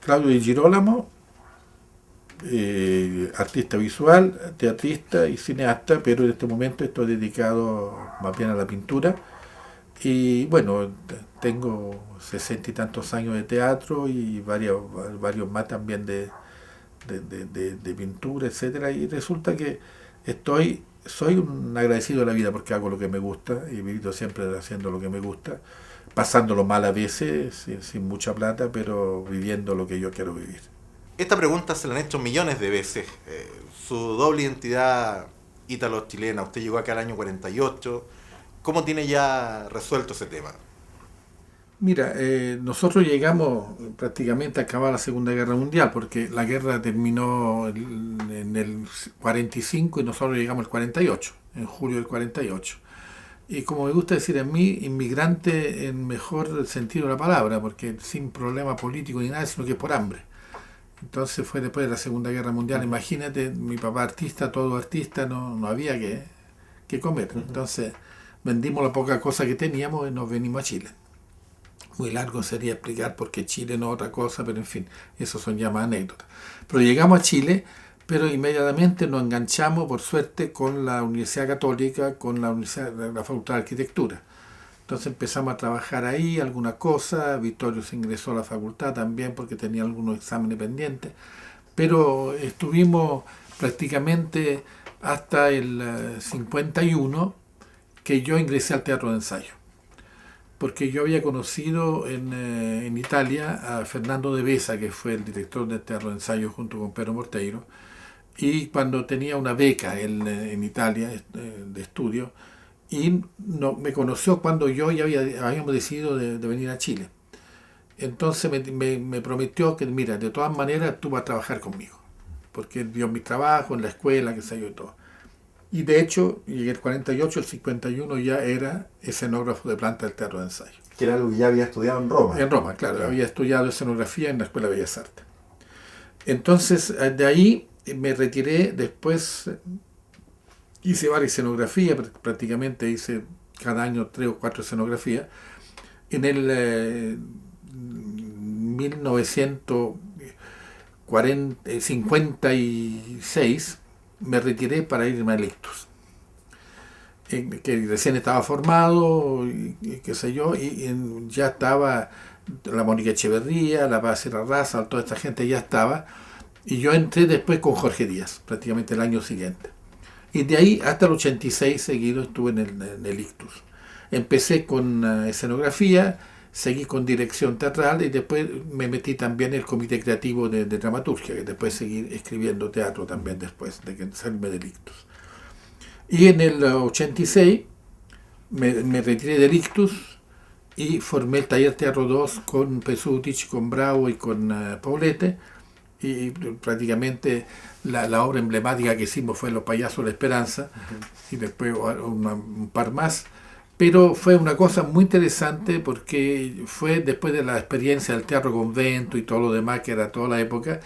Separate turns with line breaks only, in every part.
Claudio Di Girolamo, artista visual, teatrista y cineasta, pero en este momento estoy dedicado más bien a la pintura. Y bueno, tengo 60 y tantos años de teatro y varios más también de pintura, etcétera. Y resulta que soy un agradecido de la vida porque hago lo que me gusta y he vivido siempre haciendo lo que me gusta, pasándolo mal a veces, sin mucha plata, pero viviendo lo que yo quiero vivir.
Esta pregunta se la han hecho millones de veces. Su doble identidad ítalo-chilena, usted llegó acá al año 48. ¿Cómo tiene ya resuelto ese tema?
Mira, nosotros llegamos prácticamente a acabar la Segunda Guerra Mundial, porque la guerra terminó en el 45 y nosotros llegamos el 48, en julio del 48. Y como me gusta decir a mí, inmigrante en mejor sentido de la palabra, porque sin problema político ni nada, sino que por hambre. Entonces fue después de la Segunda Guerra Mundial. Imagínate, mi papá artista, todo artista, no había que comer. Entonces vendimos la poca cosa que teníamos y nos venimos a Chile. Muy largo sería explicar por qué Chile no es otra cosa, pero en fin, eso son ya más anécdotas. Pero llegamos a Chile, pero inmediatamente nos enganchamos, por suerte, con la Universidad Católica, con la Facultad de Arquitectura. Entonces empezamos a trabajar ahí, alguna cosa. Vittorio se ingresó a la facultad también porque tenía algunos exámenes pendientes. Pero estuvimos prácticamente hasta el 51, que yo ingresé al teatro de ensayo. Porque yo había conocido en Italia a Fernando de Besa, que fue el director del teatro de ensayo junto con Pedro Morteiro, y cuando tenía una beca en Italia de estudio, y no, me conoció cuando yo ya habíamos decidido de venir a Chile. Entonces me prometió que, mira, de todas maneras tú vas a trabajar conmigo, porque él vio mi trabajo en la escuela, que sé yo, y todo. Y de hecho, llegué el 48, el 51 ya era escenógrafo de planta del teatro de ensayo.
Que era algo que ya había estudiado en Roma.
En Roma, claro, había estudiado escenografía en la Escuela de Bellas Artes. Entonces, de ahí me retiré, después hice varias escenografías, prácticamente hice cada año 3 o 4 escenografías. En el 1956 me retiré para irme a Lictus, que recién estaba formado, y qué sé yo, y ya estaba la Mónica Echeverría, la Paz Raza, toda esta gente ya estaba, y yo entré después con Jorge Díaz, prácticamente el año siguiente. Y de ahí hasta el 86 seguido estuve en el Ictus. Empecé con escenografía, seguí con dirección teatral y después me metí también en el comité creativo de dramaturgia, que después seguí escribiendo teatro también después de que salirme del Ictus. Y en el 86 me retiré del Ictus y formé el taller Teatro 2 con Pesutich, con Bravo y con Paulete, y prácticamente la obra emblemática que hicimos fue Los Payasos de la Esperanza, y después un par más. Pero fue una cosa muy interesante porque fue después de la experiencia del teatro convento y todo lo demás, que era toda la época.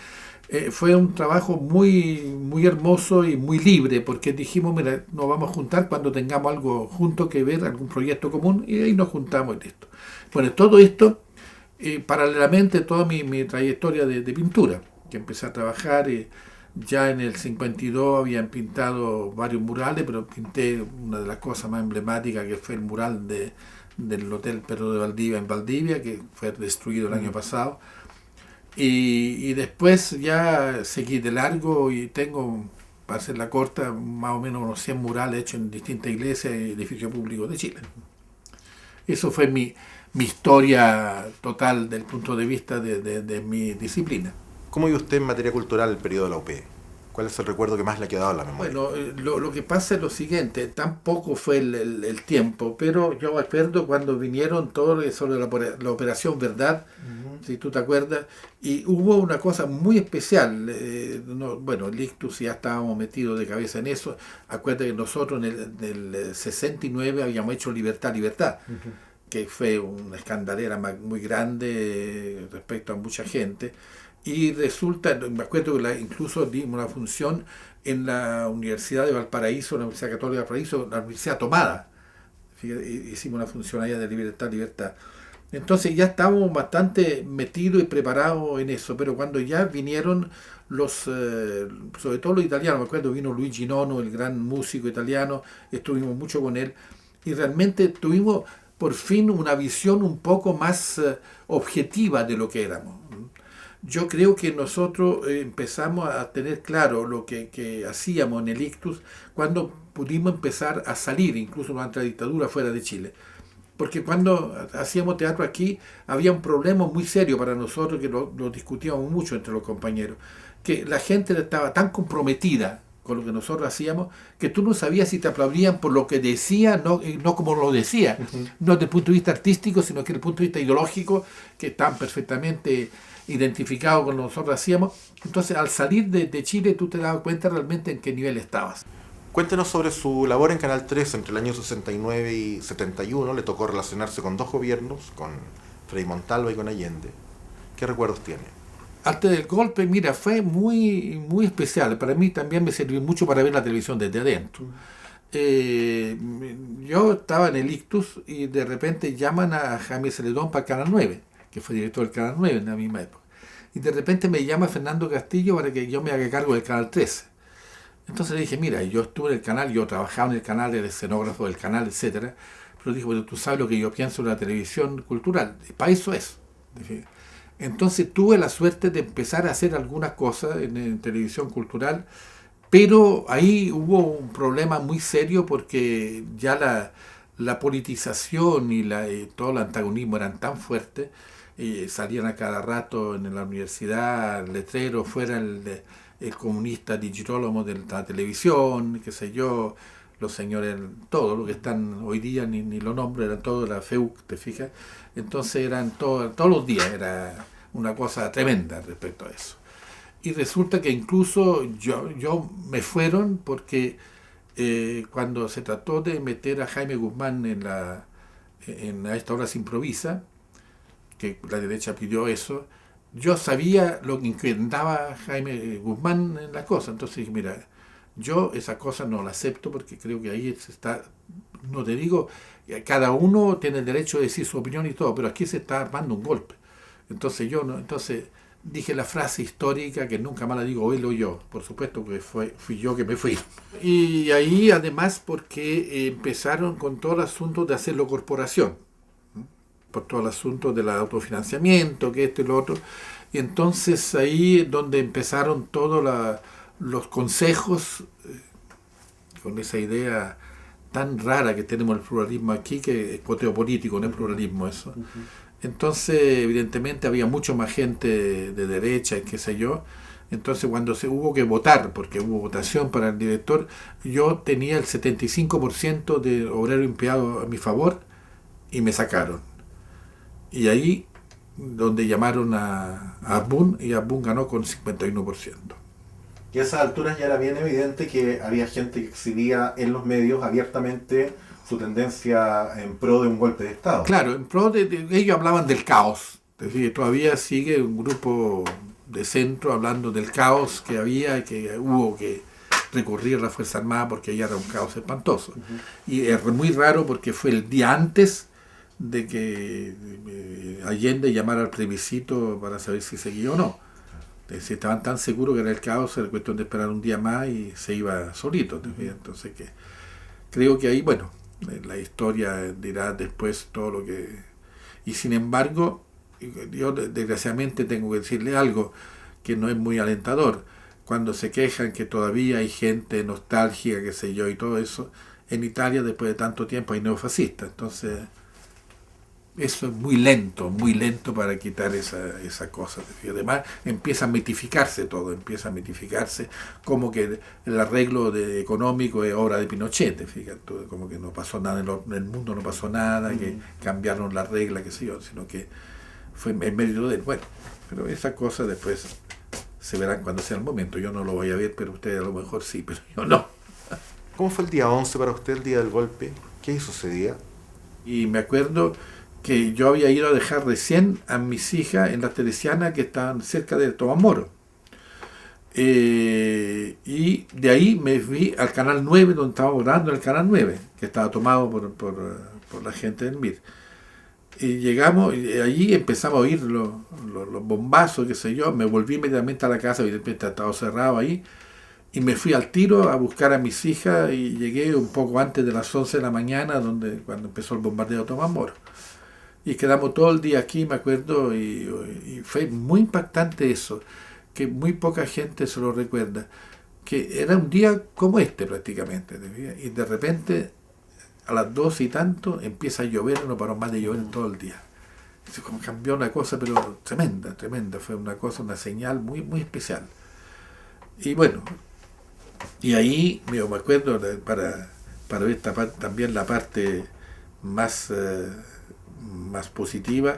Fue un trabajo muy hermoso y muy libre, porque dijimos, mira, nos vamos a juntar cuando tengamos algo junto que ver, algún proyecto común, y ahí nos juntamos y listo. Bueno, todo esto, paralelamente toda mi trayectoria de pintura, que empecé a trabajar, ya en el 52 habían pintado varios murales, pero pinté una de las cosas más emblemáticas, que fue el mural del Hotel Pedro de Valdivia en Valdivia, que fue destruido el año pasado. Y después ya seguí de largo y tengo, para hacerla corta, más o menos unos 100 murales hechos en distintas iglesias y edificios públicos de Chile. Eso fue mi historia total desde el punto de vista de mi disciplina.
¿Cómo vive usted en materia cultural el periodo de la UP? ¿Cuál es el recuerdo que más le ha quedado en la memoria?
Bueno, lo que pasa es lo siguiente, tampoco fue el tiempo, pero yo me acuerdo cuando vinieron todos sobre la Operación Verdad, si tú te acuerdas, y hubo una cosa muy especial. Bueno, el Ictus ya estábamos metidos de cabeza en eso. Acuérdate que nosotros en el 69 habíamos hecho Libertad, que fue una escandalera muy grande respecto a mucha gente. Y resulta, me acuerdo que incluso dimos una función en la Universidad de Valparaíso, la Universidad Católica de Valparaíso, la Universidad Tomada. Fíjate, hicimos una función allá de Libertad. Entonces ya estábamos bastante metidos y preparados en eso, pero cuando ya vinieron sobre todo los italianos, me acuerdo vino Luigi Nono, el gran músico italiano, estuvimos mucho con él y realmente tuvimos por fin una visión un poco más objetiva de lo que éramos. Yo creo que nosotros empezamos a tener claro lo que hacíamos en el Ictus cuando pudimos empezar a salir, incluso durante la dictadura fuera de Chile. Porque cuando hacíamos teatro aquí había un problema muy serio para nosotros que lo discutíamos mucho entre los compañeros, que la gente estaba tan comprometida con lo que nosotros hacíamos que tú no sabías si te aplaudían por lo que decía, no como lo decía, no desde el punto de vista artístico, sino que desde el punto de vista ideológico, que están perfectamente identificados con lo que nosotros hacíamos. Entonces al salir de Chile tú te dabas cuenta realmente en qué nivel estabas.
Cuéntenos sobre su labor en Canal 3 entre el año 69 y 71. Le tocó relacionarse con dos gobiernos, con Frei Montalva y con Allende. ¿Qué recuerdos tiene?
Antes del golpe, mira, fue muy especial. Para mí también me sirvió mucho para ver la televisión desde adentro. Yo estaba en el Ictus y de repente llaman a Jaime Celedón para Canal 9, que fue director del Canal 9 en la misma época. Y de repente me llama Fernando Castillo para que yo me haga cargo del Canal 13. Entonces le dije, mira, yo estuve en el canal, yo trabajaba en el canal, era escenógrafo del canal, etcétera. Pero dije, bueno, tú sabes lo que yo pienso de la televisión cultural. Para eso es. Entonces tuve la suerte de empezar a hacer algunas cosas en televisión cultural, pero ahí hubo un problema muy serio porque ya la politización y todo el antagonismo eran tan fuertes, salían a cada rato en la universidad, letreros, fuera el comunista Di Girolamo de la televisión, qué sé yo, los señores, todos los que están hoy día, ni los nombres, eran todos de la FEUC, ¿te fijas? Entonces eran todos los días, era una cosa tremenda respecto a eso. Y resulta que incluso yo me fueron porque cuando se trató de meter a Jaime Guzmán en A esta hora se improvisa, que la derecha pidió eso, yo sabía lo que intentaba Jaime Guzmán en la cosa, entonces dije, mira, yo esa cosa no la acepto porque creo que ahí se está, no te digo, cada uno tiene el derecho de decir su opinión y todo, pero aquí se está armando un golpe. Entonces entonces dije la frase histórica que nunca más la digo él o yo, por supuesto que fui yo que me fui. Y ahí además porque empezaron con todo el asunto de hacerlo corporación, por todo el asunto del autofinanciamiento, que esto y lo otro. Y entonces ahí es donde empezaron todos los consejos, con esa idea tan rara que tenemos el pluralismo aquí, que es coteo político, no es pluralismo eso. Entonces, evidentemente, había mucho más gente de derecha y qué sé yo. Entonces, cuando se hubo que votar, porque hubo votación para el director, yo tenía el 75% de obrero empleado a mi favor y me sacaron. Y ahí donde llamaron a Abun y Abun ganó con 51%.
Y a esas alturas ya era bien evidente que había gente que exhibía en los medios abiertamente su tendencia en pro de un golpe de Estado.
Claro, en pro ellos hablaban del caos. Es decir, todavía sigue un grupo de centro hablando del caos que había, que hubo que recurrir a la Fuerza Armada porque ya era un caos espantoso. Y es muy raro porque fue el día antes de que Allende llamara al plebiscito para saber si seguía o no. Entonces, estaban tan seguros que era el caos, era cuestión de esperar un día más y se iba solito. Entonces creo que ahí, bueno, la historia dirá después todo lo que... Y sin embargo, yo desgraciadamente tengo que decirle algo que no es muy alentador. Cuando se quejan que todavía hay gente nostálgica, qué sé yo, y todo eso, en Italia después de tanto tiempo hay neofascistas. Entonces, eso es muy lento para quitar esa cosa. Y además empieza a mitificarse todo, como que el arreglo económico es obra de Pinochet, fíjate, como que no pasó nada en el mundo, no pasó nada, que cambiaron la regla, qué sé yo, sino que fue en medio de él. Bueno, pero esas cosas después se verán cuando sea el momento. Yo no lo voy a ver, pero ustedes a lo mejor sí, pero yo no.
¿Cómo fue el día 11 para usted, el día del golpe? ¿Qué sucedía?
Y me acuerdo que yo había ido a dejar recién a mis hijas en la Teresiana, que estaban cerca de Tomás Moro. Y de ahí me fui al Canal 9, donde estábamos grabando el Canal 9, que estaba tomado por la gente del MIR. Y llegamos, y allí empezamos a oír los bombazos, qué sé yo. Me volví inmediatamente a la casa, evidentemente estaba cerrado ahí. Y me fui al tiro a buscar a mis hijas y llegué un poco antes de las 11 de la mañana, cuando empezó el bombardeo de Tomás Moro. Y quedamos todo el día aquí, me acuerdo, y fue muy impactante eso, que muy poca gente se lo recuerda, que era un día como este prácticamente, y de repente a las 12 y tanto empieza a llover, no paró más de llover todo el día. Entonces, como cambió una cosa, pero tremenda, fue una cosa, una señal muy, muy especial. Y bueno, y ahí me acuerdo para ver también la parte más, más positiva.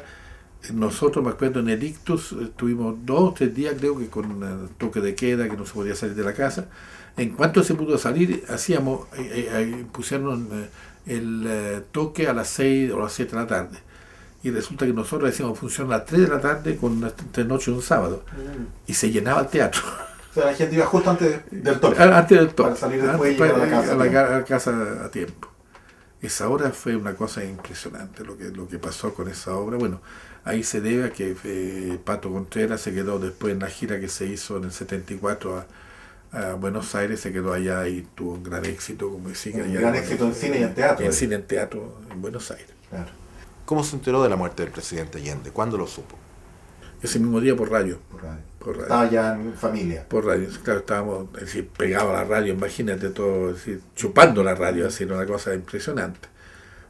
Nosotros, me acuerdo, en el Ictus estuvimos 2 o 3 días, creo que con toque de queda, que no se podía salir de la casa. En cuanto se pudo salir, pusieron el toque a las 6 o las 7 de la tarde. Y resulta que nosotros decíamos función a las 3 de la tarde con entre noche y un sábado. Y se llenaba el teatro.
O sea, la gente iba justo antes del toque.
Antes del toque.
Para salir después y llegar
a la casa a tiempo. Esa obra fue una cosa impresionante, lo que pasó con esa obra. Bueno, ahí se debe a que Pato Contreras se quedó después en la gira que se hizo en el 74 a Buenos Aires, se quedó allá y tuvo un gran éxito, como decía.
Un gran éxito en cine y en teatro.
En cine y en teatro en Buenos Aires.
Claro.
¿Cómo se enteró de la muerte del presidente Allende? ¿Cuándo lo supo?
Ese mismo día por radio.
Por radio.
Por radio.
Estaba ya en familia.
Por radio, claro, estábamos pegados a la radio, imagínate todo, chupando la radio, así, era una cosa impresionante.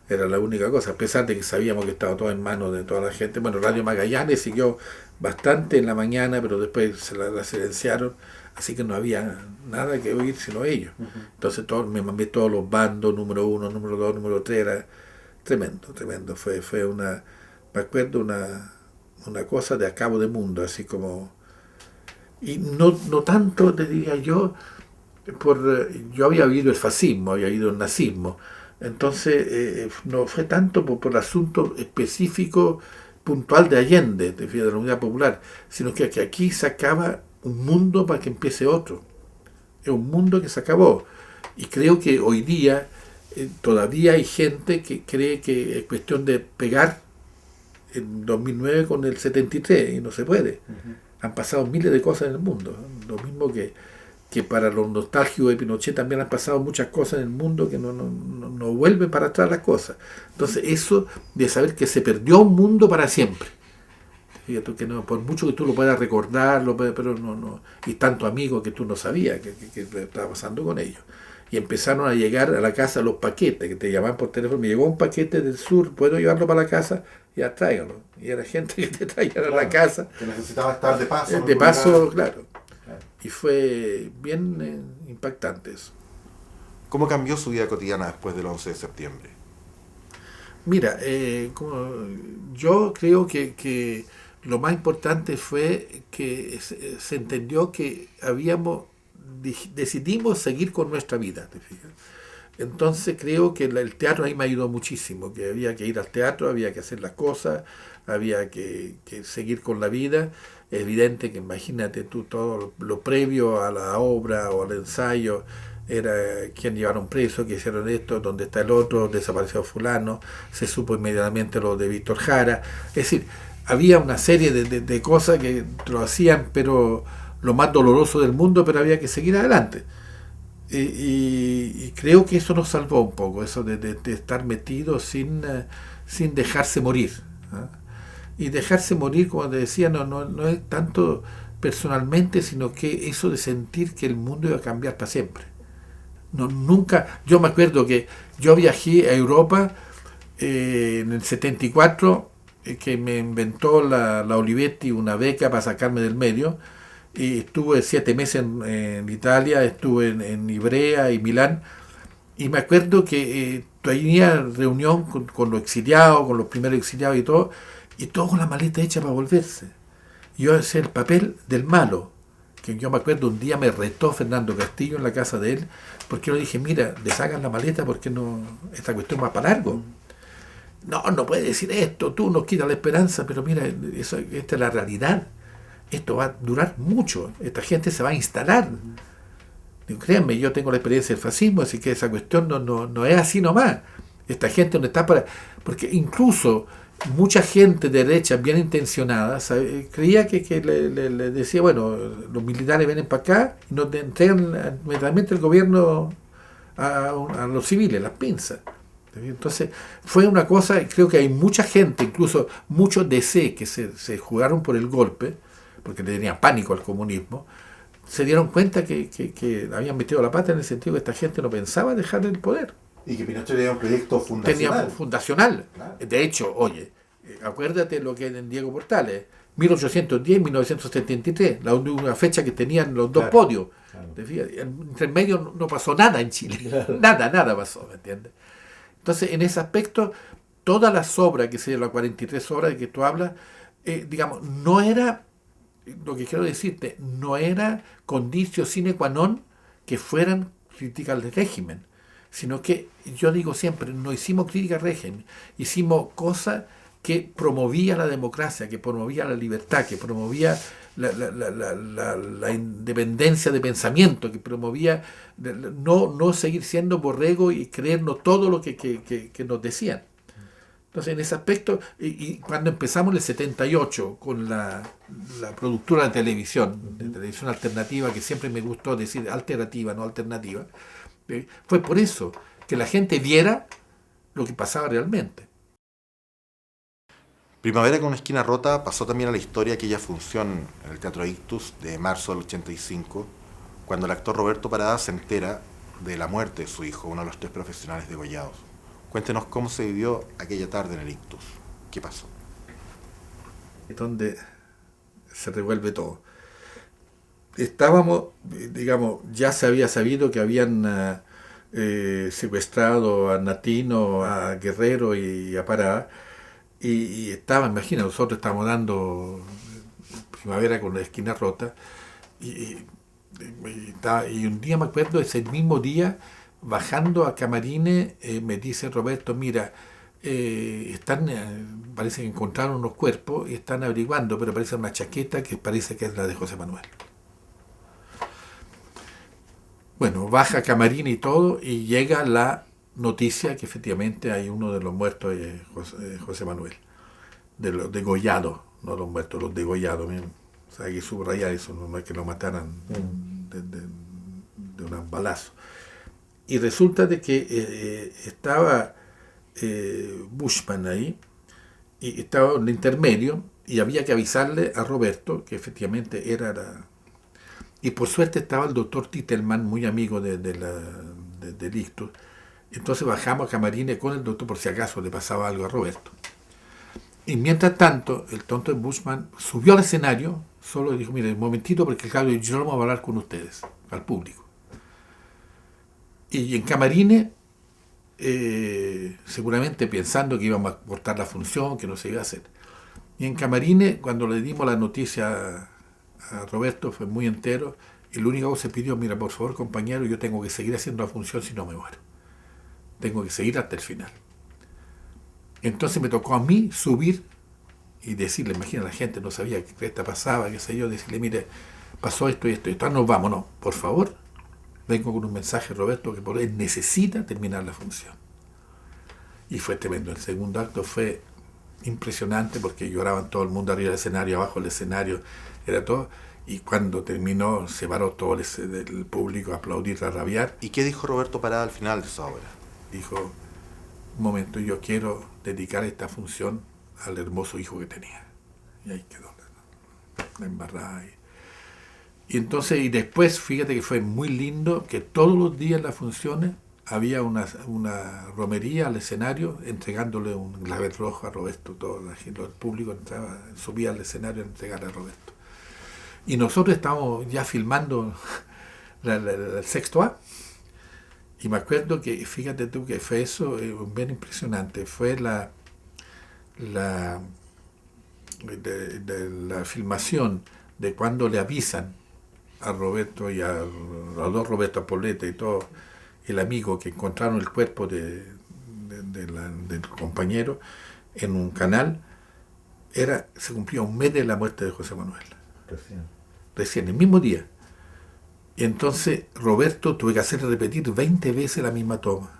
Era la única cosa, a pesar de que sabíamos que estaba todo en manos de toda la gente. Bueno, Radio Magallanes siguió bastante en la mañana, pero después se la silenciaron, así que no había nada que oír sino ellos. Entonces me mandé todos los bandos, número 1, número 2, número 3, era tremendo. Fue una, me acuerdo, una cosa de acabo de mundo, así como. Y no tanto, te diría yo, yo había vivido el fascismo, había vivido el nazismo, entonces no fue tanto por el asunto específico, puntual de Allende, de la Unidad Popular, sino que aquí se acaba un mundo para que empiece otro. Es un mundo que se acabó. Y creo que hoy día todavía hay gente que cree que es cuestión de pegar en 2009 con el 73, y no se puede. Han pasado miles de cosas en el mundo. Lo mismo que para los nostálgicos de Pinochet también han pasado muchas cosas en el mundo que no vuelven para atrás las cosas. Entonces eso de saber que se perdió un mundo para siempre. Fíjate que no, por mucho que tú lo puedas recordar, pero no. Y tantos amigos que tú no sabías que estaba pasando con ellos. Y empezaron a llegar a la casa los paquetes, que te llamaban por teléfono. Me llegó un paquete del sur, ¿puedo llevarlo para la casa? Ya tráigalo. Y era gente que te traía a la casa.
Que necesitaba estar de paso.
De paso, claro. Y fue bien impactante eso.
¿Cómo cambió su vida cotidiana después del 11 de septiembre?
Mira, yo creo que lo más importante fue que se entendió que decidimos seguir con nuestra vida, ¿te fijas? Entonces creo que el teatro ahí me ayudó muchísimo, que había que ir al teatro, había que hacer las cosas, había que seguir con la vida. Es evidente que imagínate tú todo lo previo a la obra o al ensayo, era quien llevaron preso, que hicieron esto, dónde está el otro, desapareció fulano, se supo inmediatamente lo de Víctor Jara. Es decir, había una serie de cosas que lo hacían, pero lo más doloroso del mundo, pero había que seguir adelante. Y creo que eso nos salvó un poco, eso de estar metido sin dejarse morir. Y dejarse morir, como te decía, no es tanto personalmente, sino que eso de sentir que el mundo iba a cambiar para siempre. Nunca, yo me acuerdo que yo viajé a Europa en el 74, que me inventó la Olivetti una beca para sacarme del medio, y estuve 7 meses en Italia, estuve en Ivrea y Milán, y me acuerdo que tenía reunión con los exiliados, con los primeros exiliados y todo con la maleta hecha para volverse. Yo hacía el papel del malo, que yo me acuerdo un día me retó Fernando Castillo en la casa de él, porque yo le dije, mira, deshagan la maleta porque esta cuestión va para largo. No puede decir esto, tú nos quitas la esperanza, pero mira, esta es la realidad. Esto va a durar mucho, esta gente se va a instalar. Digo, créanme, yo tengo la experiencia del fascismo, así que esa cuestión no es así nomás. Esta gente no está para. Porque incluso mucha gente derecha bien intencionada creía que le decía, bueno, los militares vienen para acá y nos entregan inmediatamente el gobierno a los civiles, las pinzas. Entonces fue una cosa, creo que hay mucha gente, incluso muchos DC que se jugaron por el golpe, porque le tenían pánico al comunismo, se dieron cuenta que habían metido la pata en el sentido que esta gente no pensaba dejar el poder.
Y que Pinochet era un proyecto fundacional.
Tenía fundacional.
Claro.
De hecho, oye, acuérdate lo que en Diego Portales, 1810-1973, una fecha que tenían los dos podios.
Claro.
Entre medio no pasó nada en Chile. Claro. Nada pasó, ¿me entiendes? Entonces, en ese aspecto, todas las obras, que se las 43 horas de que tú hablas, digamos, no era, lo que quiero decirte, no era condicio sine qua non que fueran críticas al régimen, sino que yo digo siempre, no hicimos crítica al régimen, hicimos cosas que promovía la democracia, que promovía la libertad, que promovía la independencia de pensamiento, que promovía no seguir siendo borrego y creernos todo lo que nos decían. Entonces, en ese aspecto, y cuando empezamos en el 78 con la productora de televisión alternativa, que siempre me gustó decir alternativa, no alternativa, fue por eso, que la gente viera lo que pasaba realmente.
Primavera con una esquina rota pasó también a la historia aquella función en el Teatro Ictus de marzo del 85, cuando el actor Roberto Parada se entera de la muerte de su hijo, uno de los 3 profesionales degollados. Cuéntenos cómo se vivió aquella tarde en el Ictus. ¿Qué pasó?
Es donde se revuelve todo. Estábamos, digamos, ya se había sabido que habían secuestrado a Natino, a Guerrero y a Parada, y estaba, imagina, nosotros estábamos dando Primavera con la esquina rota, y un día me acuerdo, ese mismo día, bajando a Camarines, me dice Roberto, mira, parece que encontraron unos cuerpos y están averiguando, pero parece una chaqueta que parece que es la de José Manuel. Bueno, baja a Camarines y todo, y llega la noticia que efectivamente hay uno de los muertos de José Manuel, de los degollados, no los muertos, los degollados mismo. O sea, hay que subrayar eso, no es que lo mataran de un balazo. Y resulta de que estaba Bushman ahí, y estaba en el intermedio, y había que avisarle a Roberto que efectivamente era y por suerte estaba el doctor Titelman, muy amigo del Ictus. Entonces bajamos a Camarines con el doctor por si acaso le pasaba algo a Roberto. Y mientras tanto, el tonto de Bushman subió al escenario, solo dijo, mire, un momentito, porque Claudio y yo vamos a hablar con ustedes, al público. Y en Camarines, seguramente pensando que íbamos a cortar la función, que no se iba a hacer. Y en Camarines, cuando le dimos la noticia a Roberto, fue muy entero, y lo único que se pidió, mira, por favor, compañero, yo tengo que seguir haciendo la función si no me muero. Tengo que seguir hasta el final. Entonces me tocó a mí subir y decirle, imagina, la gente no sabía qué esta pasaba, qué sé yo, decirle, mire, pasó esto y esto, y nos vamos, no, por favor, vengo con un mensaje, Roberto, que por él necesita terminar la función. Y fue tremendo. El segundo acto fue impresionante porque lloraban todo el mundo arriba del escenario, abajo del escenario, era todo. Y cuando terminó, se paró todo el público a aplaudir, a rabiar.
¿Y qué dijo Roberto Parada al final de esa obra?
Dijo, un momento, yo quiero dedicar esta función al hermoso hijo que tenía. Y ahí quedó la embarrada. Y entonces, y después, fíjate que fue muy lindo que todos los días en las funciones había una romería al escenario entregándole un clavel rojo a Roberto. Todo el público entraba, subía al escenario a entregar a Roberto. Y nosotros estábamos ya filmando el sexto A. Y me acuerdo que, fíjate tú, que fue eso bien impresionante. Fue la filmación de cuando le avisan a Roberto y a los dos Roberto, a Poleta y todo, el amigo, que encontraron el cuerpo del compañero en un canal. Se cumplía un mes de la muerte de José Manuel. Recién, el mismo día. Y entonces Roberto tuve que hacerle repetir 20 veces la misma toma.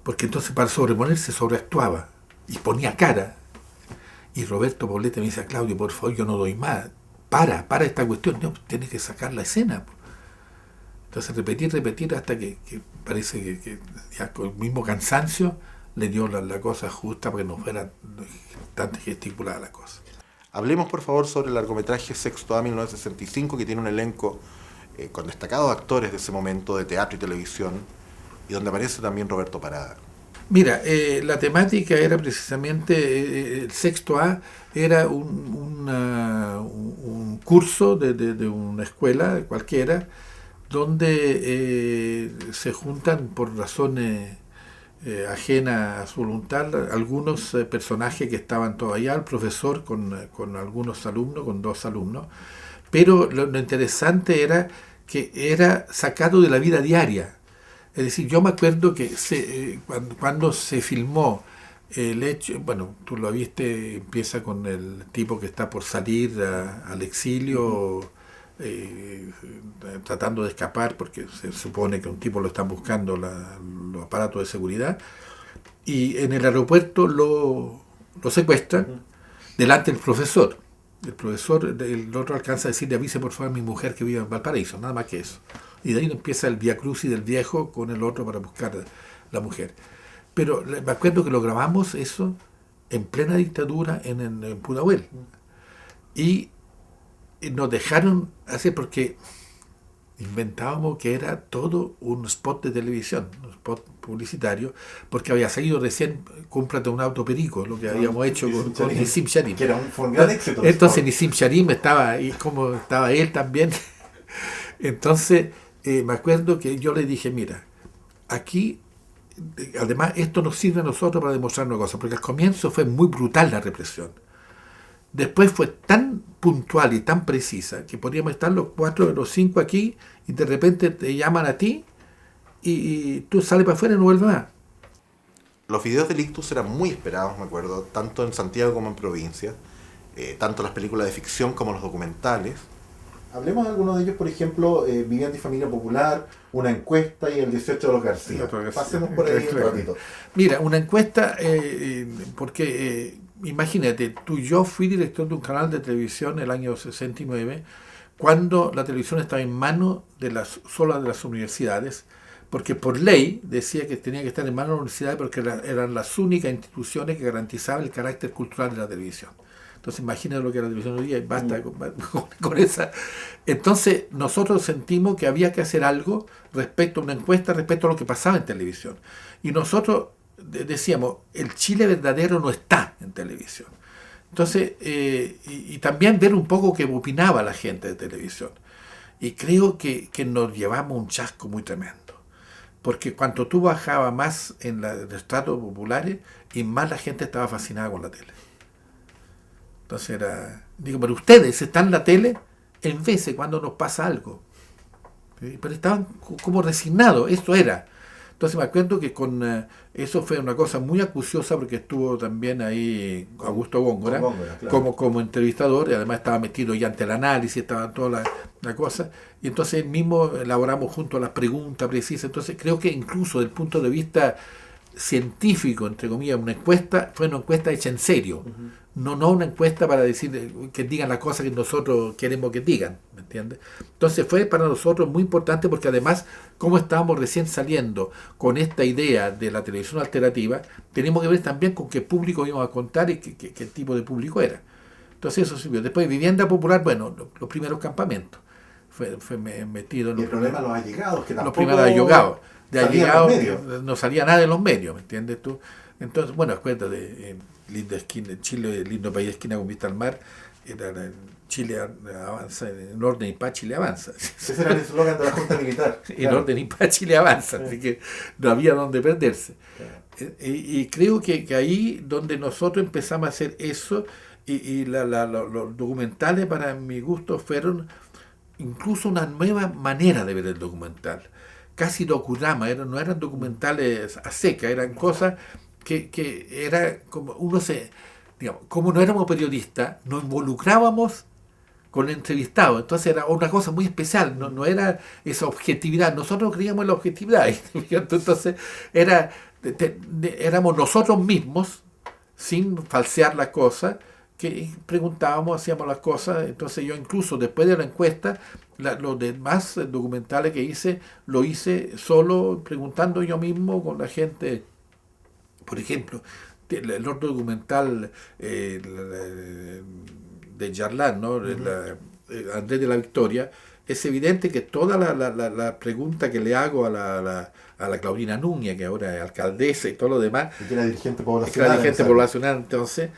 Porque entonces para sobreponerse sobreactuaba. Y ponía cara. Y Roberto Poblete me dice, Claudio, por favor, yo no doy más. Para esta cuestión. No, tienes que sacar la escena. Entonces repetir hasta que parece que ya con el mismo cansancio le dio la cosa justa para que no fuera tan gesticulada la cosa.
Hablemos por favor sobre el largometraje Sexto A 1965, que tiene un elenco con destacados actores de ese momento de teatro y televisión, y donde aparece también Roberto Parada.
Mira, la temática era precisamente, el Sexto A era un curso de una escuela cualquiera, donde se juntan por razones ajenas a su voluntad algunos personajes que estaban todavía, el profesor con algunos alumnos, con 2 alumnos, pero lo interesante era que era sacado de la vida diaria. Es decir, yo me acuerdo que cuando se filmó el hecho, bueno, tú lo viste, empieza con el tipo que está por salir al exilio, tratando de escapar porque se supone que un tipo lo están buscando los aparatos de seguridad, y en el aeropuerto lo secuestran delante del profesor. El otro alcanza a decirle, avise por favor a mi mujer que vive en Valparaíso, nada más que eso. Y de ahí empieza el vía crucis del viejo con el otro para buscar a la mujer. Pero me acuerdo que lo grabamos eso en plena dictadura en Pudahuel. Y nos dejaron hacer, porque inventábamos que era todo un spot de televisión, un spot publicitario, porque había salido recién Cómprate un auto perico, lo que habíamos hecho con Nissim Sharim.
Que fue un gran éxito.
Entonces Nissim Sharim estaba, y como estaba él también. Entonces me acuerdo que yo le dije, mira, aquí, además esto nos sirve a nosotros para demostrar una cosa, porque al comienzo fue muy brutal la represión. Después fue tan puntual y tan precisa que podríamos estar los 4 de los 5 aquí y de repente te llaman a ti y tú sales para afuera y no vuelves más.
Los videos del ictus eran muy esperados, me acuerdo, tanto en Santiago como en provincia, tanto las películas de ficción como los documentales.
Hablemos de algunos de ellos, por ejemplo, Vivienda y Familia Popular, una encuesta y el 18 de los García. Pasemos por ahí un ratito.
Mira, una encuesta, porque imagínate, yo fui director de un canal de televisión en el año 69, cuando la televisión estaba en manos solo de las universidades, porque por ley decía que tenía que estar en manos de las universidades porque eran las únicas instituciones que garantizaban el carácter cultural de la televisión. Entonces imagínate lo que era la televisión hoy día y basta con esa. Entonces nosotros sentimos que había que hacer algo respecto a una encuesta, respecto a lo que pasaba en televisión. Y nosotros decíamos, el Chile verdadero no está en televisión. Entonces, y también ver un poco qué opinaba la gente de televisión. Y creo que nos llevamos un chasco muy tremendo. Porque cuando tú bajabas más en los estratos populares, y más la gente estaba fascinada con la tele. Entonces digo, pero ustedes están en la tele en veces cuando nos pasa algo. ¿Sí? Pero estaban como resignados, eso era. Entonces me acuerdo que eso fue una cosa muy acuciosa porque estuvo también ahí Augusto Góngora, claro, como entrevistador, y además estaba metido ya ante el análisis, estaba toda la cosa, y entonces mismo elaboramos junto a las preguntas precisas. Entonces creo que incluso desde el punto de vista científico, entre comillas, una encuesta fue una encuesta hecha en serio. No una encuesta para decir que digan las cosas que nosotros queremos que digan, ¿me entiendes? Entonces fue para nosotros muy importante porque además, como estábamos recién saliendo con esta idea de la televisión alternativa, tenemos que ver también con qué público íbamos a contar y qué tipo de público era. Entonces eso sirvió. Después vivienda popular, bueno, los primeros campamentos. Fue metido en
el problema de los allegados, que tampoco
los primeros allegados. De allegados no salía nada de los medios, ¿me entiendes tú? Entonces, bueno, acuérdate, linda esquina, Chile, lindo país, esquina con vista al mar, era Chile avanza, en orden y paz Chile avanza.
Ese era el eslogan de la Junta Militar.
En claro. Orden y paz Chile avanza, así que no había donde perderse. Claro. Y creo que ahí donde nosotros empezamos a hacer eso, y los documentales para mi gusto fueron incluso una nueva manera de ver el documental. Casi docudrama, no eran documentales a seca, eran cosas que era como digamos, como no éramos periodistas, nos involucrábamos con el entrevistado, entonces era una cosa muy especial, no era esa objetividad, nosotros creíamos en la objetividad, entonces éramos nosotros mismos, sin falsear la cosa, que preguntábamos, hacíamos las cosas. Entonces yo incluso después de la encuesta, los demás documentales que hice, lo hice solo preguntando yo mismo con la gente. Por ejemplo, el otro documental de Yarlán, ¿no? Andrés de la Victoria, es evidente que toda la pregunta que le hago a la Claudina Núñez, que ahora es alcaldesa y todo lo demás,
y que era dirigente poblacional,
entonces,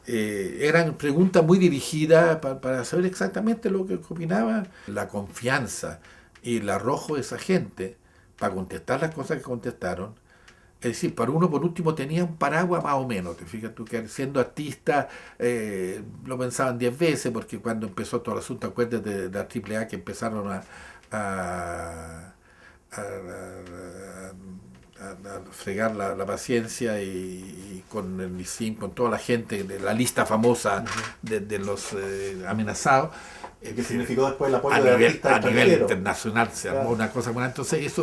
eran preguntas muy dirigidas para saber exactamente lo que opinaba. La confianza y el arrojo de esa gente para contestar las cosas que contestaron. Es decir, para uno por último tenía un paraguas más o menos. Te fijas tú que siendo artista lo pensaban 10 veces, porque cuando empezó todo el asunto, acuérdate de la AAA, que empezaron a fregar la paciencia y con el ICIM, con toda la gente de la lista famosa de los amenazados.
¿Qué significó después el apoyo de artistas
a nivel internacional? Se armó una cosa buena. Entonces,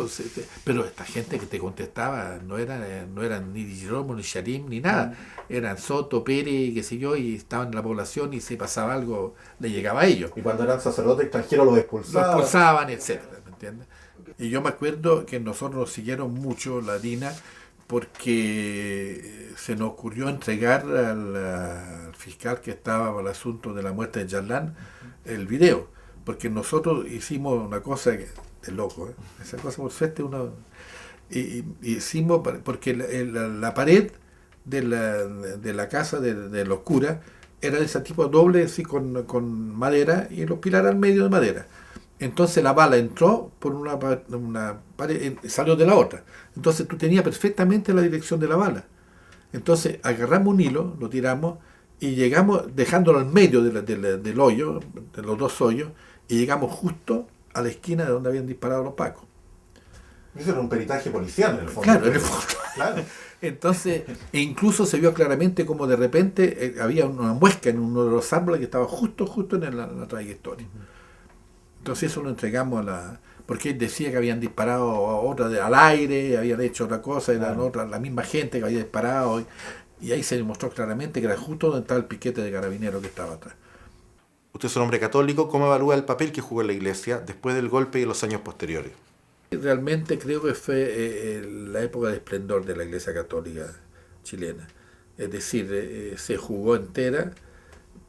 pero esta gente que te contestaba no eran ni Giromo, ni Sharim, ni nada. Eran Soto, Pérez, qué sé yo, y estaban en la población y si pasaba algo, le llegaba a ellos.
Y cuando eran sacerdotes extranjeros los expulsaban.
Etcétera, ¿me entiendes? Y yo me acuerdo que nosotros nos siguieron mucho la DINA porque se nos ocurrió entregar al fiscal que estaba para el asunto de la muerte de Yarlán el video, porque nosotros hicimos una cosa de loco, esa cosa por suerte hicimos, porque la pared de la casa de los curas era de ese tipo doble, así con madera, y los pilares al medio de madera. Entonces la bala entró por una pared, salió de la otra. Entonces tú tenías perfectamente la dirección de la bala. Entonces agarramos un hilo, lo tiramos y llegamos dejándolo al medio del hoyo, de los dos hoyos, y llegamos justo a la esquina de donde habían disparado los pacos.
Eso era un peritaje policial en el fondo.
Claro, en el fondo. Claro. Entonces, incluso se vio claramente como de repente había una muesca en uno de los árboles que estaba justo en la trayectoria. Entonces eso lo entregamos porque él decía que habían disparado a otra al aire, habían hecho otra cosa, eran la misma gente que había disparado, y ahí se demostró claramente que era justo donde estaba el piquete de carabineros que estaba atrás.
Usted es un hombre católico, ¿cómo evalúa el papel que jugó en la Iglesia después del golpe y los años posteriores?
Realmente creo que fue la época de esplendor de la Iglesia Católica chilena. Es decir, se jugó entera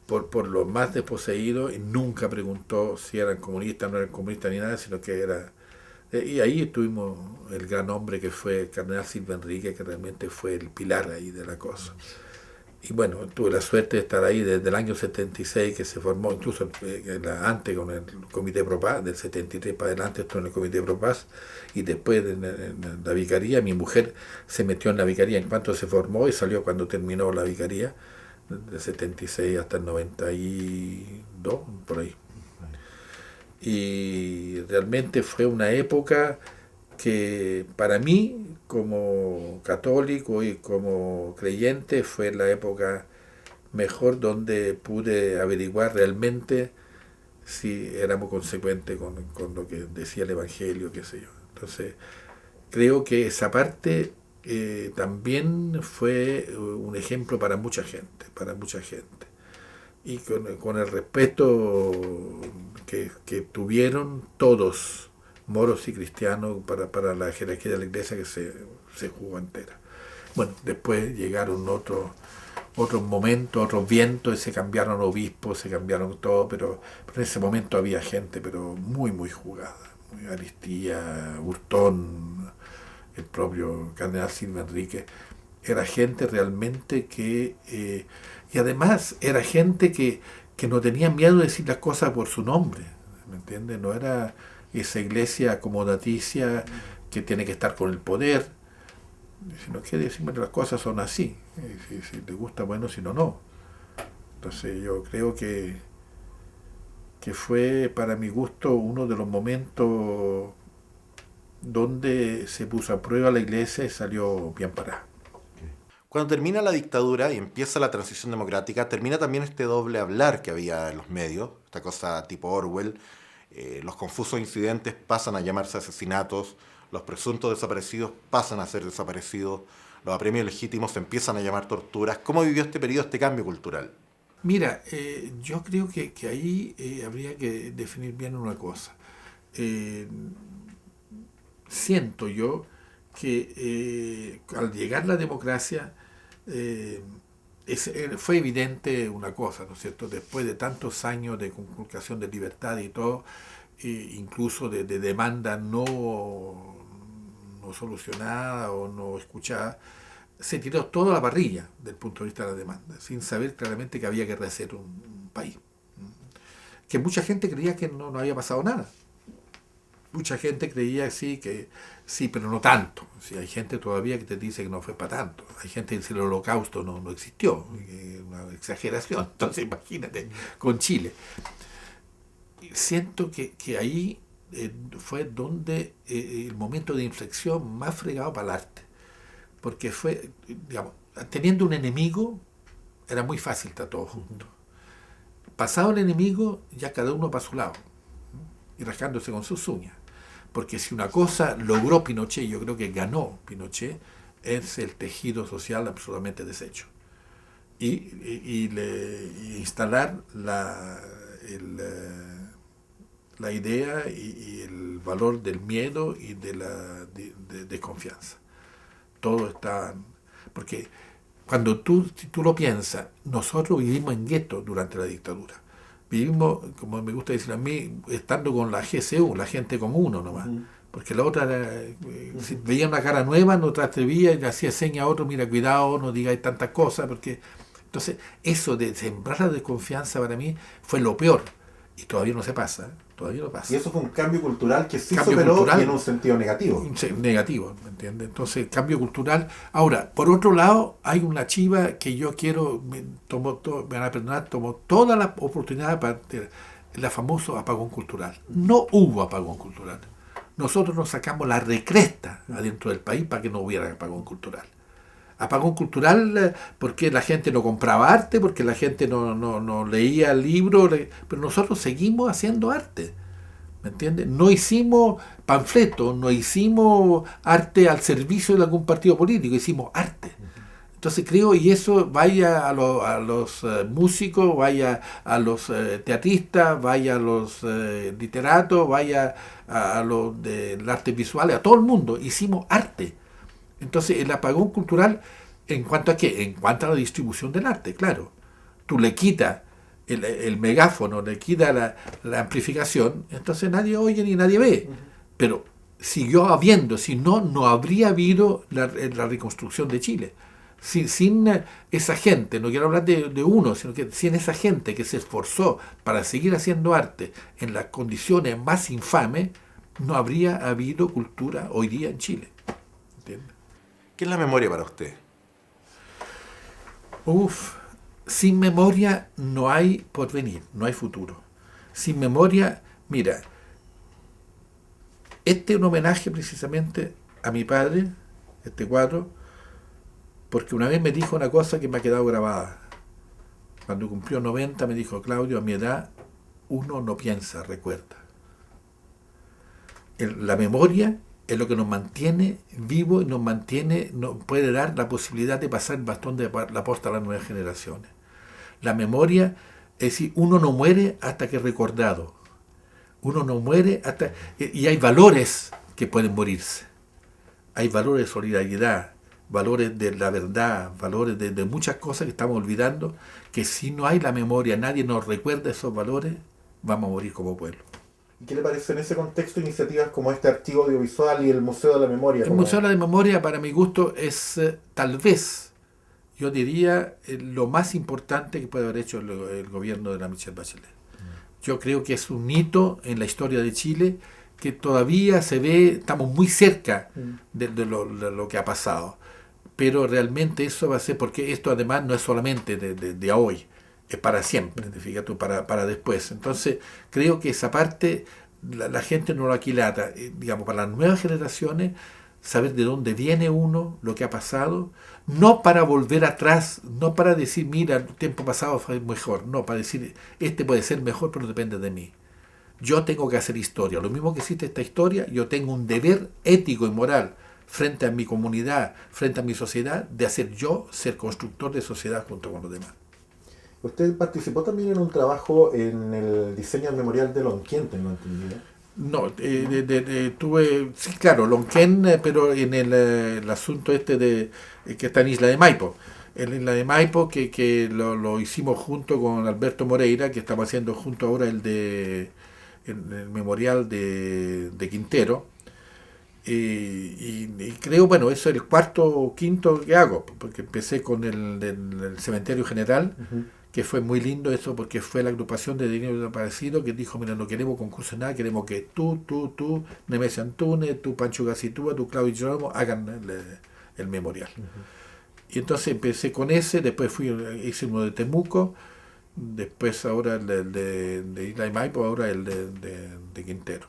por los más desposeídos y nunca preguntó si eran comunistas o no eran comunistas ni nada, sino que era... y ahí tuvimos el gran hombre que fue el cardenal Silva Enrique, que realmente fue el pilar ahí de la cosa. Y bueno, tuve la suerte de estar ahí desde el año 76, que se formó, incluso antes con el Comité Pro Paz, del 73 para adelante estuve en el Comité Pro Paz, y después en la vicaría. Mi mujer se metió en la vicaría en cuanto se formó y salió cuando terminó la vicaría, del 76 hasta el 92, por ahí. Y realmente fue una época que para mí, como católico y como creyente, fue la época mejor donde pude averiguar realmente si éramos consecuentes con lo que decía el Evangelio, qué sé yo. Entonces, creo que esa parte también fue un ejemplo para mucha gente, y con el respeto que tuvieron todos, moros y cristianos, para la jerarquía de la Iglesia, que se jugó entera. Bueno, después llegaron otros momentos, otros vientos, y se cambiaron obispos, se cambiaron todo, pero en ese momento había gente pero muy jugada, Aristía, Hurtón, el propio cardenal Silva Enrique. Era gente realmente que y además era gente que no tenía miedo de decir las cosas por su nombre, ¿me entiendes? No era esa iglesia acomodaticia que tiene que estar con el poder, sino que decirme las cosas son así, si te gusta, bueno, si no, no. Entonces yo creo que fue para mi gusto uno de los momentos donde se puso a prueba la iglesia y salió bien parada.
Cuando termina la dictadura y empieza la transición democrática, termina también este doble hablar que había en los medios, esta cosa tipo Orwell. Los confusos incidentes pasan a llamarse asesinatos, los presuntos desaparecidos pasan a ser desaparecidos, los apremios legítimos se empiezan a llamar torturas. ¿Cómo vivió este periodo, este cambio cultural?
Mira, yo creo que ahí habría que definir bien una cosa. Eh, Siento yo que al llegar la democracia eh, fue evidente una cosa, ¿no es cierto? Después de tantos años de conculcación de libertad y todo, incluso de demanda no solucionada o no escuchada, se tiró toda la parrilla del punto de vista de la demanda, sin saber claramente que había que rehacer un país. Que mucha gente creía que no había pasado nada. Mucha gente creía que sí, pero no tanto. Sí, hay gente todavía que te dice que no fue para tanto. Hay gente que dice que el holocausto no existió, una exageración. Entonces imagínate, con Chile. Siento que ahí fue donde el momento de inflexión más fregado para el arte. Porque fue, digamos, teniendo un enemigo, era muy fácil estar todos juntos. Pasado el enemigo, ya cada uno para su lado, y rascándose con sus uñas. Porque si una cosa logró Pinochet, yo creo que ganó Pinochet, es el tejido social absolutamente deshecho. Y instalar la idea y el valor del miedo y de la desconfianza. Todo está... Porque cuando tú lo piensas, nosotros vivimos en guetos durante la dictadura. Vivimos, como me gusta decir a mí, estando con la GCU, la gente como uno nomás. Porque la otra, si veía una cara nueva, no te atrevía y le hacía seña a otro, mira, cuidado, no digáis tantas cosas, porque... Entonces, eso de sembrar la desconfianza para mí fue lo peor. Y todavía no se pasa, todavía no pasa.
Y eso fue un cambio cultural que sí superó cultural, y en un sentido negativo.
Negativo, ¿me entiendes? Entonces, cambio cultural. Ahora, por otro lado, hay una chiva que yo quiero, me van a perdonar, tomó toda la oportunidad para el famoso apagón cultural. No hubo apagón cultural. Nosotros nos sacamos la recresta adentro del país para que no hubiera apagón cultural. Apagón cultural porque la gente no compraba arte, porque la gente no leía libros, pero nosotros seguimos haciendo arte, ¿me entiendes? No hicimos panfletos, no hicimos arte al servicio de algún partido político, hicimos arte. Entonces creo, y eso vaya a los músicos, vaya a los teatristas, vaya a los literatos, vaya a los del arte visual, a todo el mundo, hicimos arte. Entonces, el apagón cultural, ¿en cuanto a qué? En cuanto a la distribución del arte, claro. Tú le quitas el megáfono, le quitas la amplificación, entonces nadie oye ni nadie ve. Pero siguió habiendo, si no habría habido la reconstrucción de Chile. Sin esa gente, no quiero hablar de uno, sino que sin esa gente que se esforzó para seguir haciendo arte en las condiciones más infames, no habría habido cultura hoy día en Chile. ¿Entiendes?
¿Qué es la memoria para usted?
Sin memoria no hay porvenir, no hay futuro. Sin memoria, mira, este es un homenaje precisamente a mi padre, este cuadro, porque una vez me dijo una cosa que me ha quedado grabada. Cuando cumplió 90 me dijo, Claudio, a mi edad uno no piensa, recuerda. La memoria es lo que nos mantiene vivos y nos puede dar la posibilidad de pasar el bastón de la posta a las nuevas generaciones. La memoria es decir, uno no muere hasta que es recordado. Uno no muere hasta... Y hay valores que pueden morirse. Hay valores de solidaridad, valores de la verdad, valores de muchas cosas que estamos olvidando, que si no hay la memoria, nadie nos recuerda esos valores, vamos a morir como pueblo.
¿Y qué le parece en ese contexto iniciativas como este archivo audiovisual y el Museo de la Memoria?
El Museo de la Memoria, para mi gusto, es tal vez, yo diría, lo más importante que puede haber hecho el gobierno de la Michelle Bachelet. Yo creo que es un hito en la historia de Chile que todavía se ve, estamos muy cerca de lo que ha pasado. Pero realmente eso va a ser, porque esto además no es solamente de hoy, es para siempre, fíjate, para después. Entonces, creo que esa parte la gente no lo aquilata. Digamos, para las nuevas generaciones, saber de dónde viene uno, lo que ha pasado, no para volver atrás, no para decir, mira, el tiempo pasado fue mejor, no, para decir, este puede ser mejor, pero depende de mí. Yo tengo que hacer historia. Lo mismo que existe esta historia, yo tengo un deber ético y moral frente a mi comunidad, frente a mi sociedad, de ser constructor de sociedad junto con los demás.
Usted participó también en un trabajo en el diseño del memorial de Lonquén, tengo entendido.
No, tuve, sí, claro, Lonquén, pero en el asunto este de que está en Isla de Maipo. En Isla de Maipo, que lo hicimos junto con Alberto Moreira, que estamos haciendo junto ahora el memorial de Quintero. Y creo, bueno, eso es el cuarto o quinto que hago, porque empecé con el cementerio general,
Ujú.
que fue muy lindo eso, porque fue la agrupación de dinero desaparecido que dijo, mira, no queremos concurso nada, queremos que tú, Nemesio Antunes, tú, Pancho Gacitúa, tú, Claudio Girolamo, hagan el memorial. Y entonces empecé con ese, después hice uno de Temuco, después ahora el de Isla de Maipo, ahora el de Quintero.